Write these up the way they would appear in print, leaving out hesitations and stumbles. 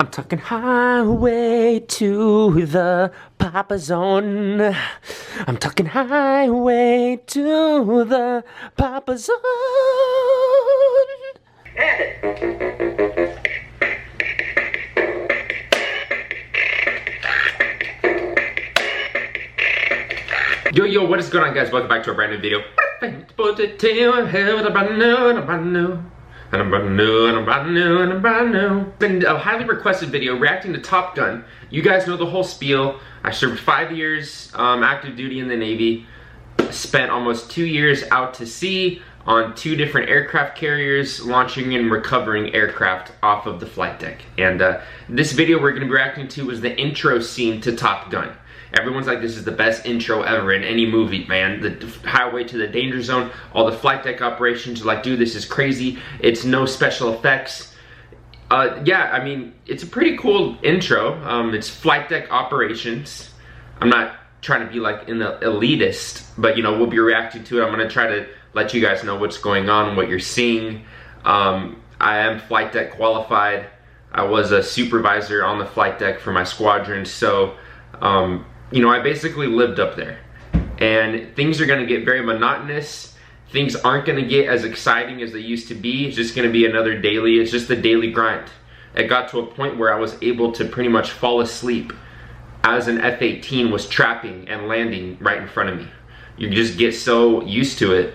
I'm talking highway to the Papa Zone. I'm talking highway to the Papa Zone. Yo, what is going on, guys? Welcome back to a brand new video. Been a highly requested video reacting to Top Gun. You guys know the whole spiel. I served 5 years active duty in the Navy. Spent almost 2 years out to sea on 2 different aircraft carriers, launching and recovering aircraft off of the flight deck. And this video we're going to be reacting to was the intro scene to Top Gun. Everyone's like, this is the best intro ever in any movie, man. The highway to the danger zone, all the flight deck operations, like, dude, this is crazy. It's no special effects. Yeah, I mean, it's a pretty cool intro. It's flight deck operations. I'm not trying to be like an elitist, but you know, we'll be reacting to it. I'm gonna try to let you guys know what's going on, what you're seeing. I am flight deck qualified. I was a supervisor on the flight deck for my squadron, so you know, I basically lived up there. And things are gonna get very monotonous. Things aren't gonna get as exciting as they used to be. It's just gonna be another daily, it's just a daily grind. It got to a point where I was able to pretty much fall asleep as an F-18 was trapping and landing right in front of me. You just get so used to it,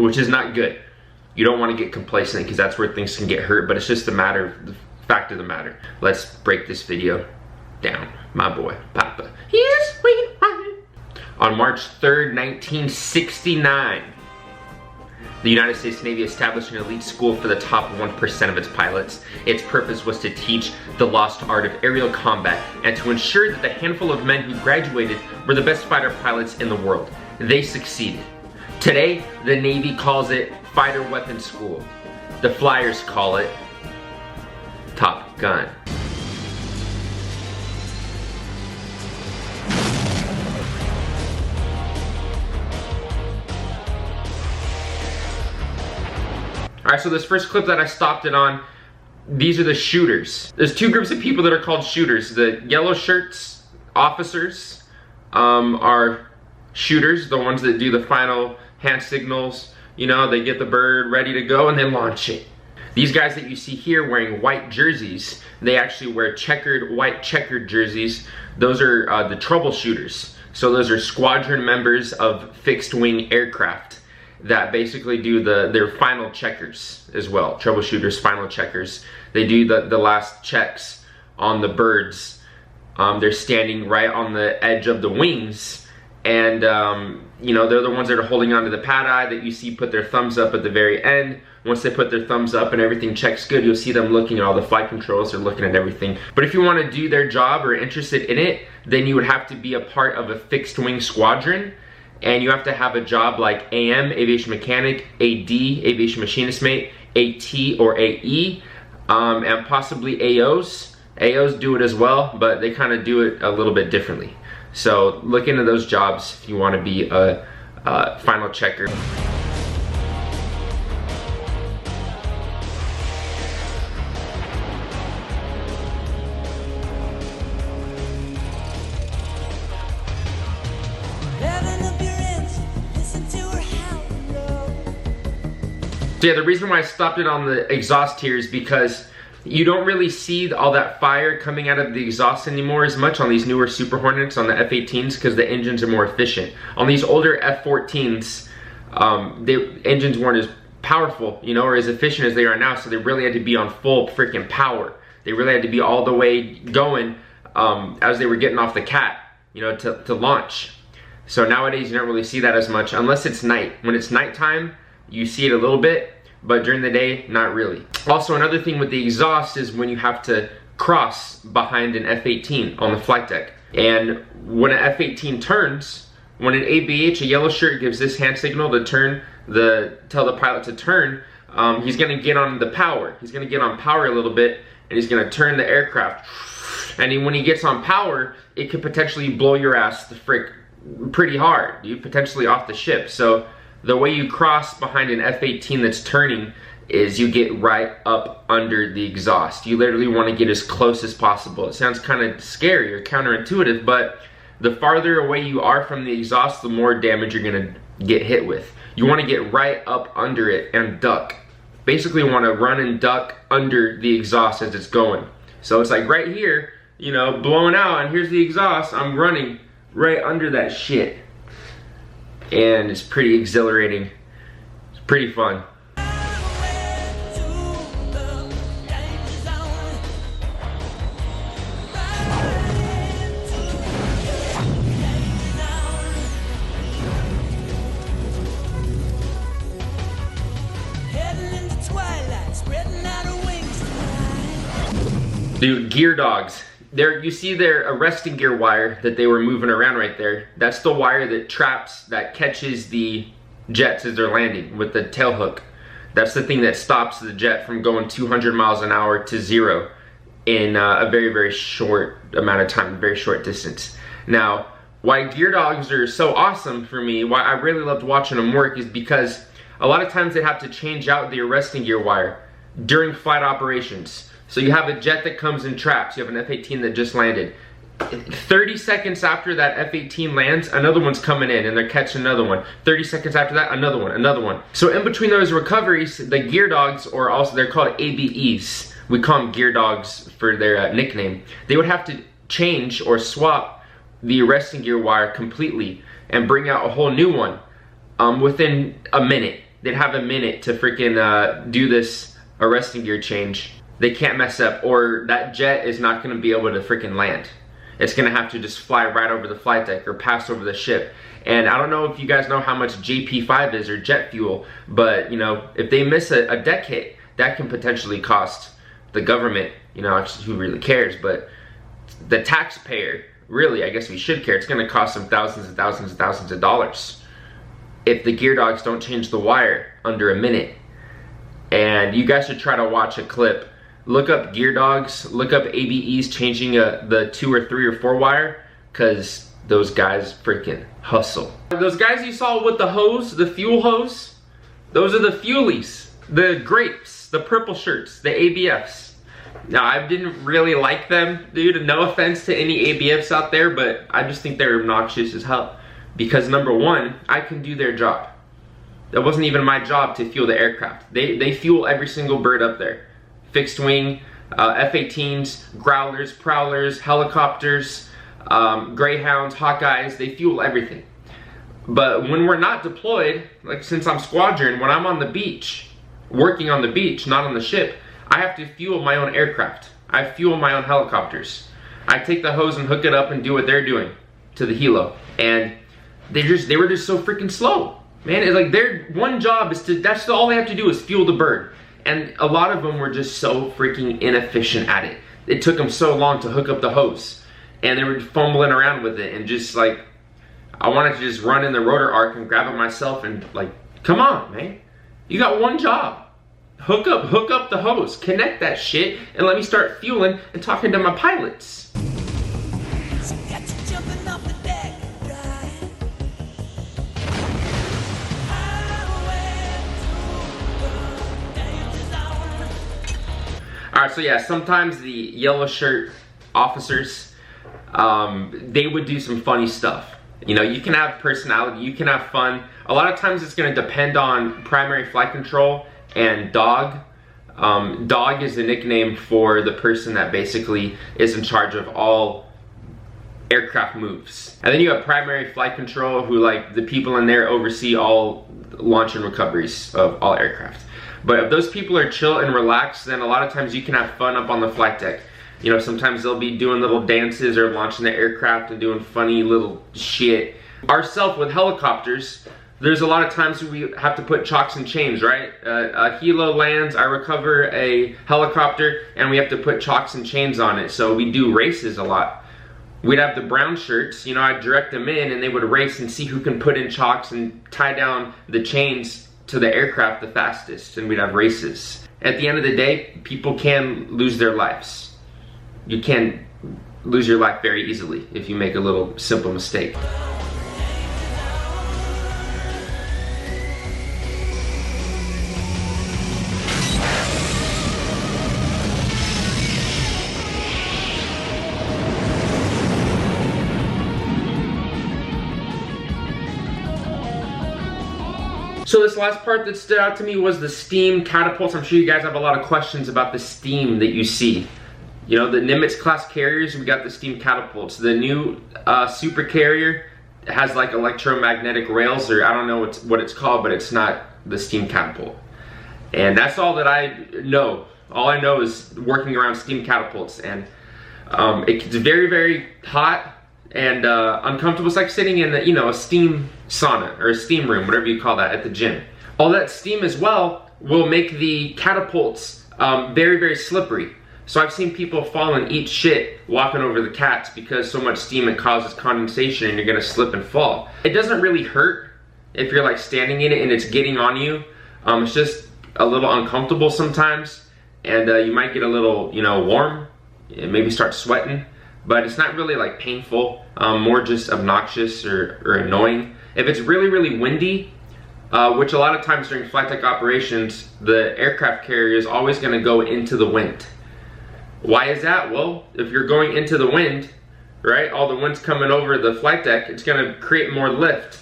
which is not good. You don't wanna get complacent because that's where things can get hurt, but it's just the fact of the matter. Let's break this video down. My boy, Papa. Here's sweet wine. On March 3rd, 1969, the United States Navy established an elite school for the top 1% of its pilots. Its purpose was to teach the lost art of aerial combat and to ensure that the handful of men who graduated were the best fighter pilots in the world. They succeeded. Today, the Navy calls it Fighter Weapons School. The Flyers call it Top Gun. Alright, so this first clip that I stopped it on, these are the shooters. There's 2 groups of people that are called shooters. The yellow shirts, officers, are shooters, the ones that do the final hand signals. You know, they get the bird ready to go and they launch it. These guys that you see here wearing white jerseys, they actually wear white checkered jerseys. Those are the troubleshooters. So those are squadron members of fixed wing aircraft that basically do their final checkers as well. Troubleshooters, final checkers. They do the last checks on the birds. They're standing right on the edge of the wings, and you know, they're the ones that are holding onto the pad eye that you see put their thumbs up at the very end. Once they put their thumbs up and everything checks good, you'll see them looking at all the flight controls, they're looking at everything. But if you want to do their job or interested in it, then you would have to be a part of a fixed wing squadron. And you have to have a job like AM, aviation mechanic, AD, aviation machinist mate, AT or AE, and possibly AOs. AOs do it as well, but they kind of do it a little bit differently. So look into those jobs if you want to be a final checker. So yeah, the reason why I stopped it on the exhaust here is because you don't really see all that fire coming out of the exhaust anymore as much on these newer Super Hornets, on the F-18s, because the engines are more efficient. On these older F-14s, the engines weren't as powerful, you know, or as efficient as they are now, so they really had to be on full freaking power. They really had to be all the way going as they were getting off the cat, you know, to launch. So nowadays you don't really see that as much unless it's night. When it's nighttime, you see it a little bit, but during the day, not really. Also, another thing with the exhaust is when you have to cross behind an F-18 on the flight deck. And when an F-18 turns, when an ABH, a yellow shirt, gives this hand signal to turn, tell the pilot to turn, he's gonna get on the power. He's gonna get on power a little bit, and he's gonna turn the aircraft. And when he gets on power, it could potentially blow your ass the frick pretty hard. You potentially off the ship. So the way you cross behind an F-18 that's turning is you get right up under the exhaust. You literally want to get as close as possible. It sounds kind of scary or counterintuitive, but the farther away you are from the exhaust, the more damage you're gonna get hit with. You want to get right up under it and duck. Basically want to run and duck under the exhaust as it's going. So it's like right here, you know, blowing out, and here's the exhaust. I'm running right under that shit. And it's pretty exhilarating. It's pretty fun. Dude, gear dogs. There, you see their arresting gear wire that they were moving around right there. That's the wire that traps, that catches the jets as they're landing with the tail hook. That's the thing that stops the jet from going 200 miles an hour to 0 in a very, very short amount of time, very short distance. Now, why gear dogs are so awesome for me, why I really loved watching them work, is because a lot of times they have to change out the arresting gear wire during flight operations. So you have a jet that comes in traps, you have an F-18 that just landed. 30 seconds after that F-18 lands, another one's coming in and they're catching another one. 30 seconds after that, another one, another one. So in between those recoveries, the gear dogs, or also they're called ABEs, we call them gear dogs for their nickname, they would have to change or swap the arresting gear wire completely and bring out a whole new one within a minute. They'd have a minute to freaking do this arresting gear change. They can't mess up, or that jet is not gonna be able to freaking land. It's gonna have to just fly right over the flight deck or pass over the ship. And I don't know if you guys know how much JP5 is, or jet fuel, but you know, if they miss a deck hit, that can potentially cost the government, you know, who really cares, but the taxpayer, really, I guess we should care. It's gonna cost them thousands and thousands and thousands of dollars if the gear dogs don't change the wire under a minute. And you guys should try to watch a clip. Look up gear dogs, look up ABEs changing the 2 or 3 or 4 wire, because those guys freaking hustle. Those guys you saw with the hose, the fuel hose, those are the fuelies, the grapes, the purple shirts, the ABFs. Now, I didn't really like them, dude, no offense to any ABFs out there, but I just think they're obnoxious as hell. Because number one, I can do their job. That wasn't even my job to fuel the aircraft. They fuel every single bird up there. Fixed wing, F-18s, Growlers, Prowlers, helicopters, Greyhounds, Hawkeyes, they fuel everything. But when we're not deployed, like since I'm squadron, when I'm on the beach, working on the beach, not on the ship, I have to fuel my own aircraft. I fuel my own helicopters. I take the hose and hook it up and do what they're doing to the helo. And they were just so freaking slow. Man, it's like their one job is to, that's all they have to do is fuel the bird. And a lot of them were just so freaking inefficient at it. It took them so long to hook up the hose. And they were fumbling around with it and just like, I wanted to just run in the rotor arc and grab it myself and like, come on, man. You got one job. Hook up the hose, connect that shit, and let me start fueling and talking to my pilots. Alright, so yeah, sometimes the yellow shirt officers, they would do some funny stuff. You know, you can have personality, you can have fun. A lot of times it's going to depend on primary flight control and dog. Dog is a nickname for the person that basically is in charge of all aircraft moves. And then you have primary flight control, who like the people in there oversee all launch and recoveries of all aircraft. But if those people are chill and relaxed, then a lot of times you can have fun up on the flight deck. You know, sometimes they'll be doing little dances or launching the aircraft and doing funny little shit. Ourself with helicopters, there's a lot of times we have to put chocks and chains, right? A helo lands, I recover a helicopter, and we have to put chocks and chains on it. So we do races a lot. We'd have the brown shirts, you know, I'd direct them in and they would race and see who can put in chocks and tie down the chains to the aircraft the fastest, and we'd have races. At the end of the day, people can lose their lives. You can lose your life very easily if you make a little simple mistake. So this last part that stood out to me was the steam catapults. I'm sure you guys have a lot of questions about the steam that you see. You know, the Nimitz class carriers, we got the steam catapults. The new super carrier has like electromagnetic rails, or I don't know what it's called, but it's not the steam catapult. And that's all that I know. All I know is working around steam catapults, and it's very, very hot and uncomfortable. It's like sitting in a steam sauna or a steam room, whatever you call that, at the gym. All that steam as well will make the catapults very, very slippery. So I've seen people fall and eat shit walking over the cats because so much steam it causes condensation and you're gonna slip and fall. It doesn't really hurt if you're like standing in it and it's getting on you. It's just a little uncomfortable sometimes, and you might get a little, warm and maybe start sweating, but it's not really like painful, more just obnoxious or annoying. If it's really, really windy, which a lot of times during flight deck operations, the aircraft carrier is always gonna go into the wind. Why is that? Well, if you're going into the wind, right, all the wind's coming over the flight deck, it's gonna create more lift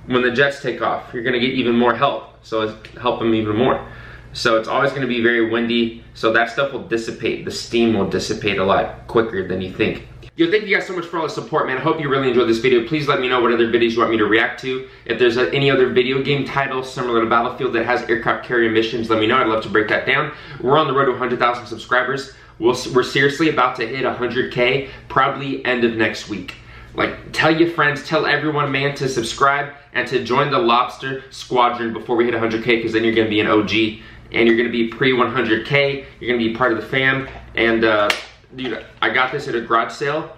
when the jets take off. You're gonna get even more help, so it's help them even more. So it's always gonna be very windy, so that stuff will dissipate. The steam will dissipate a lot quicker than you think. Yo, thank you guys so much for all the support, man. I hope you really enjoyed this video. Please let me know what other videos you want me to react to. If there's any other video game title similar to Battlefield that has aircraft carrier missions, let me know. I'd love to break that down. We're on the road to 100,000 subscribers. We're seriously about to hit 100K, probably end of next week. Like, tell your friends, tell everyone, man, to subscribe and to join the Lobster Squadron before we hit 100K, because then you're gonna be an OG and you're gonna be pre-100K. You're gonna be part of the fam. And dude, I got this at a garage sale.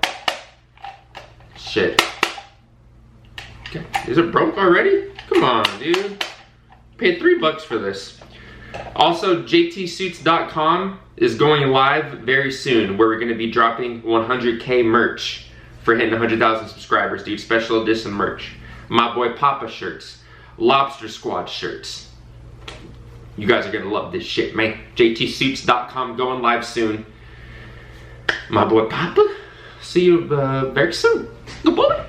Shit. Okay. Is it broke already? Come on, dude. Paid $3 for this. Also, JTsuits.com is going live very soon, where we're going to be dropping 100K merch for hitting 100,000 subscribers, dude. Special edition merch. My Boy Papa shirts. Lobster Squad shirts. You guys are going to love this shit, man. JTsuits.com going live soon. My Boy Papa. See you very soon. Good boy.